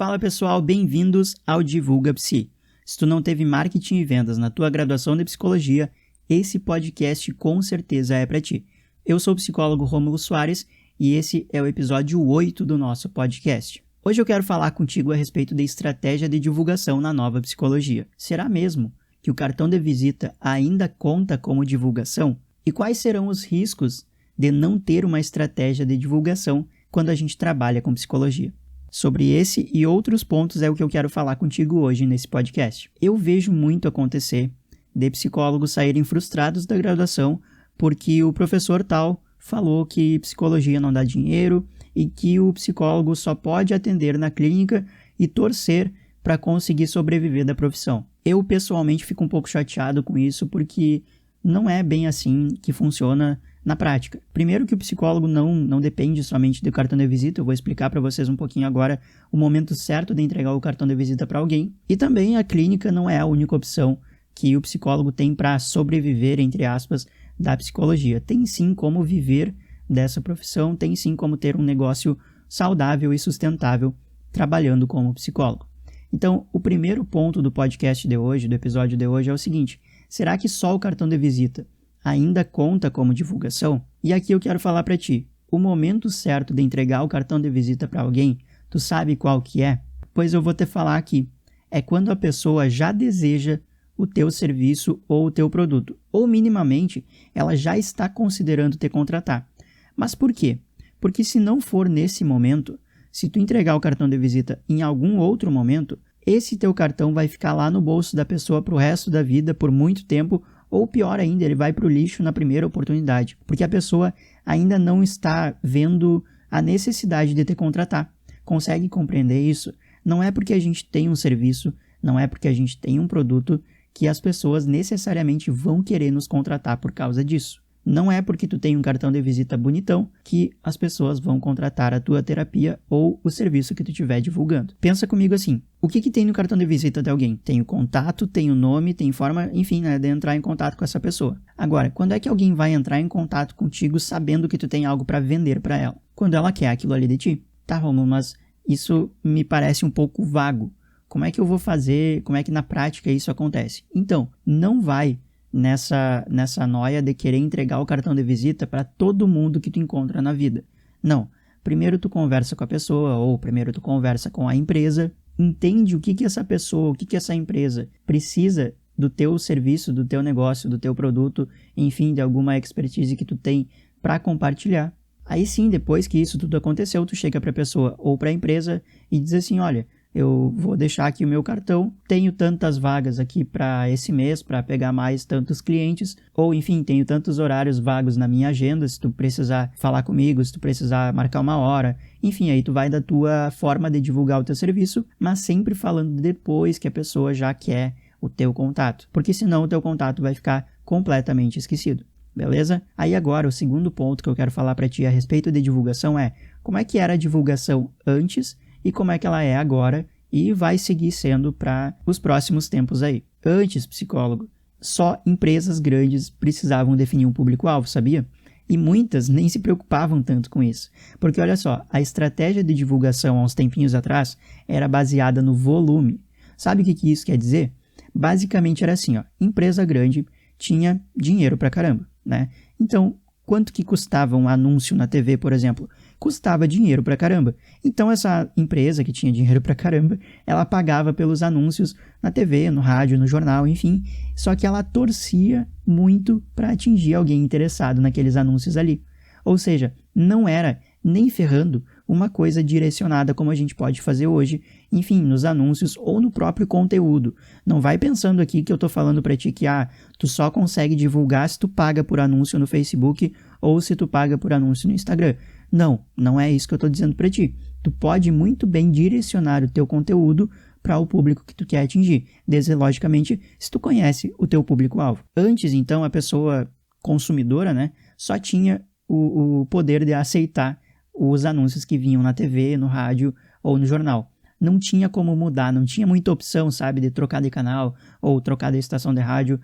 Fala pessoal, bem-vindos ao Divulga Psi. Se tu não teve marketing e vendas na tua graduação de psicologia, esse podcast com certeza é para ti. Eu sou o psicólogo Rômulo Soares e esse é o episódio 8 do nosso podcast. Hoje eu quero falar contigo a respeito da estratégia de divulgação na nova psicologia. Será mesmo que o cartão de visita ainda conta como divulgação? E quais serão os riscos de não ter uma estratégia de divulgação quando a gente trabalha com psicologia? Sobre esse e outros pontos é o que eu quero falar contigo hoje nesse podcast. Eu vejo muito acontecer de psicólogos saírem frustrados da graduação porque o professor tal falou que psicologia não dá dinheiro e que o psicólogo só pode atender na clínica e torcer para conseguir sobreviver da profissão. Eu pessoalmente fico um pouco chateado com isso porque não é bem assim que funciona na prática. Primeiro que o psicólogo não depende somente do cartão de visita, eu vou explicar para vocês um pouquinho agora o momento certo de entregar o cartão de visita para alguém. E também a clínica não é a única opção que o psicólogo tem para sobreviver, entre aspas, da psicologia. Tem sim como viver dessa profissão, tem sim como ter um negócio saudável e sustentável trabalhando como psicólogo. Então, o primeiro ponto do podcast de hoje, do episódio de hoje, é o seguinte: será que só o cartão de visita ainda conta como divulgação? E aqui eu quero falar para ti, o momento certo de entregar o cartão de visita para alguém, tu sabe qual que é? Pois eu vou te falar aqui. É quando a pessoa já deseja o teu serviço ou o teu produto, ou minimamente ela já está considerando te contratar. Mas por quê? Porque se não for nesse momento, se tu entregar o cartão de visita em algum outro momento, esse teu cartão vai ficar lá no bolso da pessoa pro resto da vida, por muito tempo, ou pior ainda, ele vai para o lixo na primeira oportunidade, porque a pessoa ainda não está vendo a necessidade de te contratar. Consegue compreender isso? Não é porque a gente tem um serviço, não é porque a gente tem um produto que as pessoas necessariamente vão querer nos contratar por causa disso. Não é porque tu tem um cartão de visita bonitão que as pessoas vão contratar a tua terapia ou o serviço que tu estiver divulgando. Pensa comigo assim, o que tem no cartão de visita de alguém? Tem o contato, tem o nome, tem forma, enfim, né, de entrar em contato com essa pessoa. Agora, quando é que alguém vai entrar em contato contigo sabendo que tu tem algo para vender para ela? Quando ela quer aquilo ali de ti. Tá, Romulo, mas isso me parece um pouco vago. Como é que eu vou fazer? Como é que na prática isso acontece? Então, não vai nessa noia de querer entregar o cartão de visita para todo mundo que tu encontra na vida. Não. Primeiro tu conversa com a pessoa, ou primeiro tu conversa com a empresa, entende o que essa pessoa, o que essa empresa precisa do teu serviço, do teu negócio, do teu produto, enfim, de alguma expertise que tu tem para compartilhar. Aí sim, depois que isso tudo aconteceu, tu chega para a pessoa ou para a empresa e diz assim, olha, eu vou deixar aqui o meu cartão, tenho tantas vagas aqui para esse mês, para pegar mais tantos clientes, ou enfim, tenho tantos horários vagos na minha agenda, se tu precisar falar comigo, se tu precisar marcar uma hora, enfim, aí tu vai da tua forma de divulgar o teu serviço, mas sempre falando depois que a pessoa já quer o teu contato, porque senão o teu contato vai ficar completamente esquecido. Beleza? Aí agora, o segundo ponto que eu quero falar para ti a respeito de divulgação é como é que era a divulgação antes e como é que ela é agora e vai seguir sendo para os próximos tempos aí. Antes, psicólogo, só empresas grandes precisavam definir um público-alvo, sabia? E muitas nem se preocupavam tanto com isso. Porque olha só, a estratégia de divulgação há uns tempinhos atrás era baseada no volume. Sabe o que isso quer dizer? Basicamente era assim, ó, empresa grande tinha dinheiro pra caramba, né? Então, quanto que custava um anúncio na TV, por exemplo? Custava dinheiro pra caramba. Então essa empresa que tinha dinheiro pra caramba, ela pagava pelos anúncios na TV, no rádio, no jornal, enfim. Só que ela torcia muito para atingir alguém interessado naqueles anúncios ali. Ou seja, não era nem ferrando uma coisa direcionada como a gente pode fazer hoje, enfim, nos anúncios ou no próprio conteúdo. Não vai pensando aqui que eu tô falando pra ti que tu só consegue divulgar se tu paga por anúncio no Facebook ou se tu paga por anúncio no Instagram. Não é isso que eu tô dizendo pra ti. Tu pode muito bem direcionar o teu conteúdo para o público que tu quer atingir, desde, logicamente, se tu conhece o teu público-alvo. Antes, então, a pessoa consumidora, né, só tinha o poder de aceitar os anúncios que vinham na TV, no rádio ou no jornal. Não tinha como mudar, não tinha muita opção, sabe, de trocar de canal ou trocar de estação de rádio,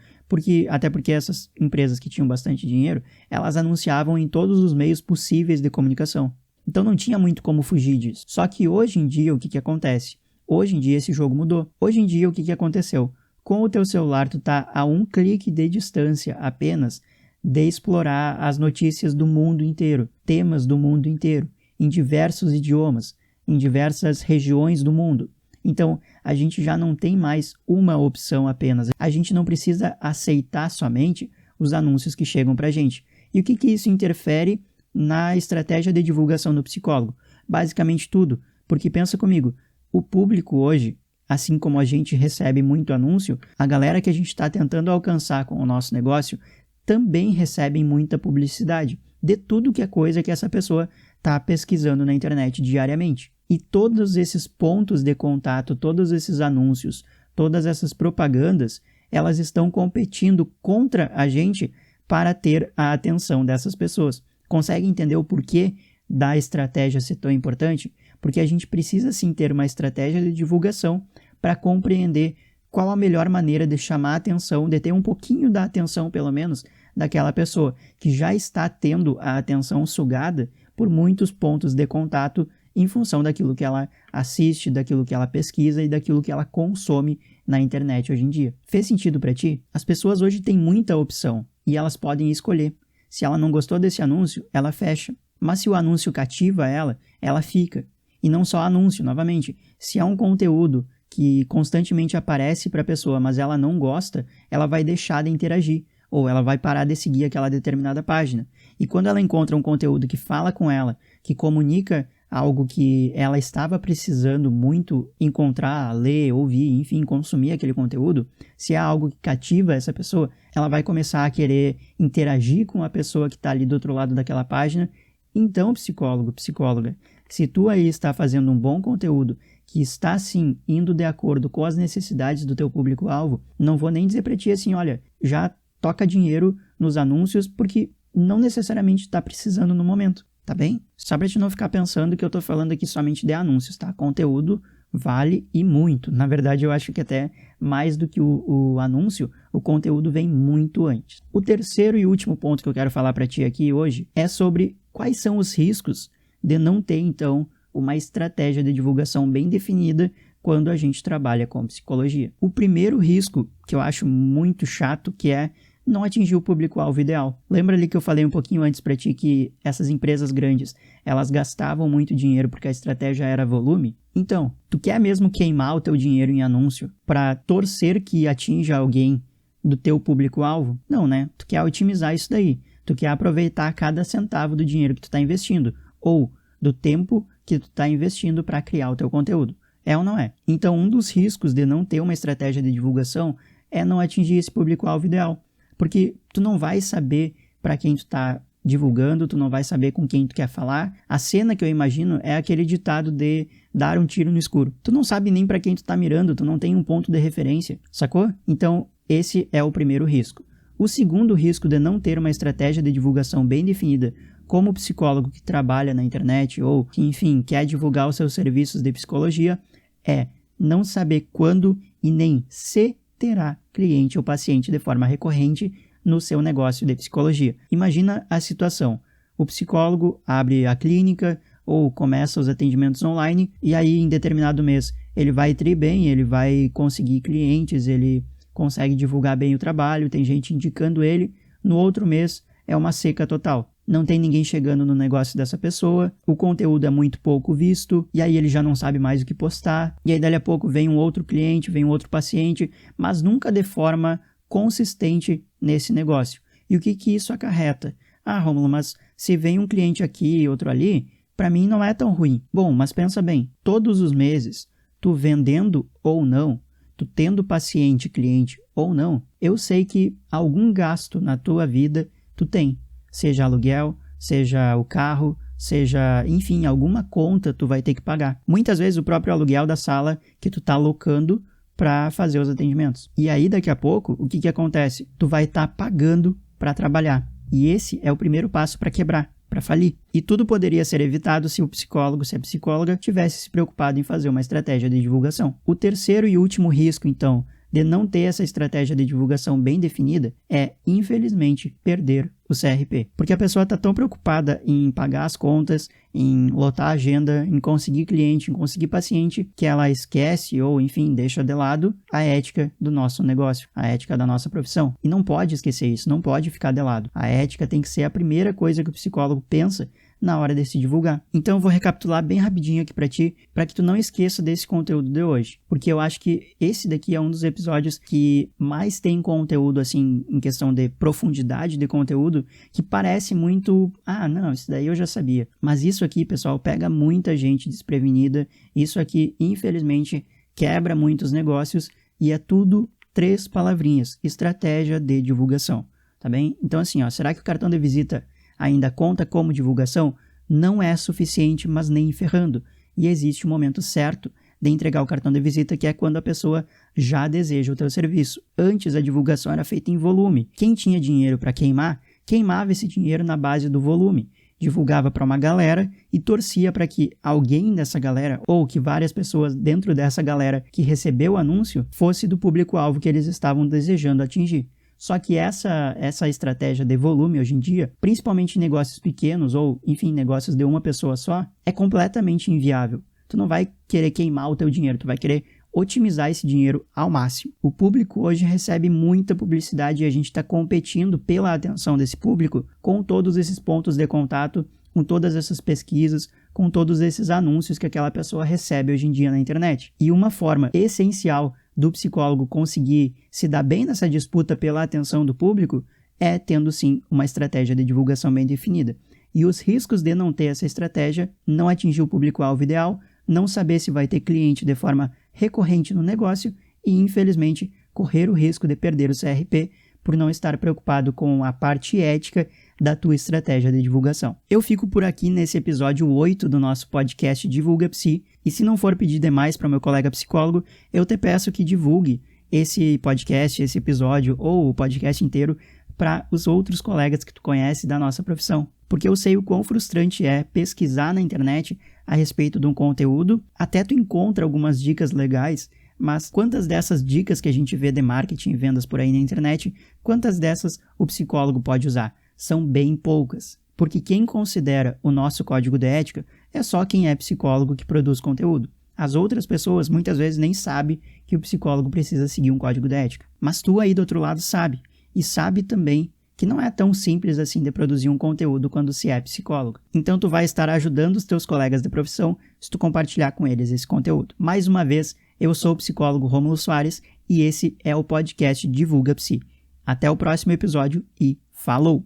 até porque essas empresas que tinham bastante dinheiro, elas anunciavam em todos os meios possíveis de comunicação. Então não tinha muito como fugir disso. Só que hoje em dia o que acontece? Hoje em dia esse jogo mudou. Hoje em dia o que aconteceu? Com o teu celular tu tá a um clique de distância apenas de explorar as notícias do mundo inteiro, temas do mundo inteiro, em diversos idiomas, em diversas regiões do mundo. Então, a gente já não tem mais uma opção apenas. A gente não precisa aceitar somente os anúncios que chegam pra gente. E o que isso interfere na estratégia de divulgação do psicólogo? Basicamente tudo. Porque pensa comigo, o público hoje, assim como a gente recebe muito anúncio, a galera que a gente está tentando alcançar com o nosso negócio também recebem muita publicidade de tudo que é coisa que essa pessoa está pesquisando na internet diariamente. E todos esses pontos de contato, todos esses anúncios, todas essas propagandas, elas estão competindo contra a gente para ter a atenção dessas pessoas. Consegue entender o porquê da estratégia ser tão importante? Porque a gente precisa sim ter uma estratégia de divulgação para compreender qual a melhor maneira de chamar a atenção, de ter um pouquinho da atenção, pelo menos, daquela pessoa que já está tendo a atenção sugada por muitos pontos de contato em função daquilo que ela assiste, daquilo que ela pesquisa e daquilo que ela consome na internet hoje em dia. Fez sentido para ti? As pessoas hoje têm muita opção e elas podem escolher. Se ela não gostou desse anúncio, ela fecha. Mas se o anúncio cativa ela fica. E não só anúncio, novamente. Se há um conteúdo que constantemente aparece para a pessoa, mas ela não gosta, ela vai deixar de interagir, ou ela vai parar de seguir aquela determinada página. E quando ela encontra um conteúdo que fala com ela, que comunica algo que ela estava precisando muito encontrar, ler, ouvir, enfim, consumir aquele conteúdo, se é algo que cativa essa pessoa, ela vai começar a querer interagir com a pessoa que está ali do outro lado daquela página. Então, psicólogo, psicóloga, se tu aí está fazendo um bom conteúdo que está, sim, indo de acordo com as necessidades do teu público-alvo, não vou nem dizer para ti assim, olha, já toca dinheiro nos anúncios porque não necessariamente está precisando no momento, tá bem? Só para te não ficar pensando que eu tô falando aqui somente de anúncios, tá? Conteúdo vale e muito. Na verdade, eu acho que até mais do que o anúncio, o conteúdo vem muito antes. O terceiro e último ponto que eu quero falar para ti aqui hoje é sobre quais são os riscos de não ter, então, uma estratégia de divulgação bem definida quando a gente trabalha com psicologia. O primeiro risco, que eu acho muito chato, que é não atingir o público-alvo ideal. Lembra ali que eu falei um pouquinho antes para ti que essas empresas grandes, elas gastavam muito dinheiro porque a estratégia era volume? Então, tu quer mesmo queimar o teu dinheiro em anúncio para torcer que atinja alguém do teu público-alvo? Não, né? Tu quer otimizar isso daí. Tu quer aproveitar cada centavo do dinheiro que tu está investindo ou do tempo que tu está investindo para criar o teu conteúdo. É ou não é? Então, um dos riscos de não ter uma estratégia de divulgação é não atingir esse público-alvo ideal. Porque tu não vai saber para quem tu está divulgando, tu não vai saber com quem tu quer falar. A cena que eu imagino é aquele ditado de dar um tiro no escuro. Tu não sabe nem para quem tu está mirando, tu não tem um ponto de referência, sacou? Então, esse é o primeiro risco. O segundo risco de não ter uma estratégia de divulgação bem definida como psicólogo que trabalha na internet ou que, enfim, quer divulgar os seus serviços de psicologia é não saber quando e nem se terá cliente ou paciente de forma recorrente no seu negócio de psicologia. Imagina a situação. O psicólogo abre a clínica ou começa os atendimentos online e aí em determinado mês ele vai tri bem, ele vai conseguir clientes, ele consegue divulgar bem o trabalho, tem gente indicando ele. No outro mês é uma seca total. Não tem ninguém chegando no negócio dessa pessoa, o conteúdo é muito pouco visto, e aí ele já não sabe mais o que postar, e aí dali a pouco vem um outro cliente, vem um outro paciente, mas nunca de forma consistente nesse negócio. E o que isso acarreta? Ah, Rômulo, mas se vem um cliente aqui e outro ali, para mim não é tão ruim. Bom, mas pensa bem, todos os meses, tu vendendo ou não, tu tendo paciente, cliente ou não, eu sei que algum gasto na tua vida tu tem. Seja aluguel, seja o carro, seja, enfim, alguma conta tu vai ter que pagar. Muitas vezes o próprio aluguel da sala que tu tá alocando para fazer os atendimentos. E aí, daqui a pouco, o que acontece? Tu vai estar pagando para trabalhar. E esse é o primeiro passo para quebrar, para falir. E tudo poderia ser evitado se o psicólogo, se a psicóloga tivesse se preocupado em fazer uma estratégia de divulgação. O terceiro e último risco, então, de não ter essa estratégia de divulgação bem definida é, infelizmente, perder o CRP. Porque a pessoa está tão preocupada em pagar as contas, em lotar a agenda, em conseguir cliente, em conseguir paciente, que ela esquece ou, enfim, deixa de lado a ética do nosso negócio, a ética da nossa profissão. E não pode esquecer isso, não pode ficar de lado. A ética tem que ser a primeira coisa que o psicólogo pensa na hora de se divulgar. Então eu vou recapitular bem rapidinho aqui para ti, para que tu não esqueça desse conteúdo de hoje, porque eu acho que esse daqui é um dos episódios que mais tem conteúdo, assim, em questão de profundidade de conteúdo, que parece muito, não, isso daí eu já sabia. Mas isso aqui, pessoal, pega muita gente desprevenida, isso aqui, infelizmente, quebra muitos negócios e é tudo 3 palavrinhas: estratégia de divulgação, tá bem? Então assim, será que o cartão de visita ainda conta como divulgação? Não é suficiente, mas nem ferrando. E existe um momento certo de entregar o cartão de visita, que é quando a pessoa já deseja o teu serviço. Antes, a divulgação era feita em volume. Quem tinha dinheiro para queimar, queimava esse dinheiro na base do volume. Divulgava para uma galera e torcia para que alguém dessa galera, ou que várias pessoas dentro dessa galera que recebeu o anúncio, fosse do público-alvo que eles estavam desejando atingir. Só que essa estratégia de volume hoje em dia, principalmente em negócios pequenos ou, enfim, negócios de uma pessoa só, é completamente inviável. Tu não vai querer queimar o teu dinheiro, tu vai querer otimizar esse dinheiro ao máximo. O público hoje recebe muita publicidade e a gente está competindo pela atenção desse público com todos esses pontos de contato, com todas essas pesquisas, com todos esses anúncios que aquela pessoa recebe hoje em dia na internet. E uma forma essencial do psicólogo conseguir se dar bem nessa disputa pela atenção do público é tendo, sim, uma estratégia de divulgação bem definida. E os riscos de não ter essa estratégia: não atingir o público-alvo ideal, não saber se vai ter cliente de forma recorrente no negócio e, infelizmente, correr o risco de perder o CRP por não estar preocupado com a parte ética da tua estratégia de divulgação. Eu fico por aqui nesse episódio 8 do nosso podcast Divulga Psi, e se não for pedir demais para o meu colega psicólogo, eu te peço que divulgue esse podcast, esse episódio ou o podcast inteiro para os outros colegas que tu conhece da nossa profissão. Porque eu sei o quão frustrante é pesquisar na internet a respeito de um conteúdo, até tu encontra algumas dicas legais, mas quantas dessas dicas que a gente vê de marketing e vendas por aí na internet, quantas dessas o psicólogo pode usar? São bem poucas, porque quem considera o nosso código de ética é só quem é psicólogo que produz conteúdo. As outras pessoas muitas vezes nem sabem que o psicólogo precisa seguir um código de ética. Mas tu aí do outro lado sabe, e sabe também que não é tão simples assim de produzir um conteúdo quando se é psicólogo. Então tu vai estar ajudando os teus colegas de profissão se tu compartilhar com eles esse conteúdo. Mais uma vez, eu sou o psicólogo Rômulo Soares e esse é o podcast Divulga Psi. Até o próximo episódio e falou!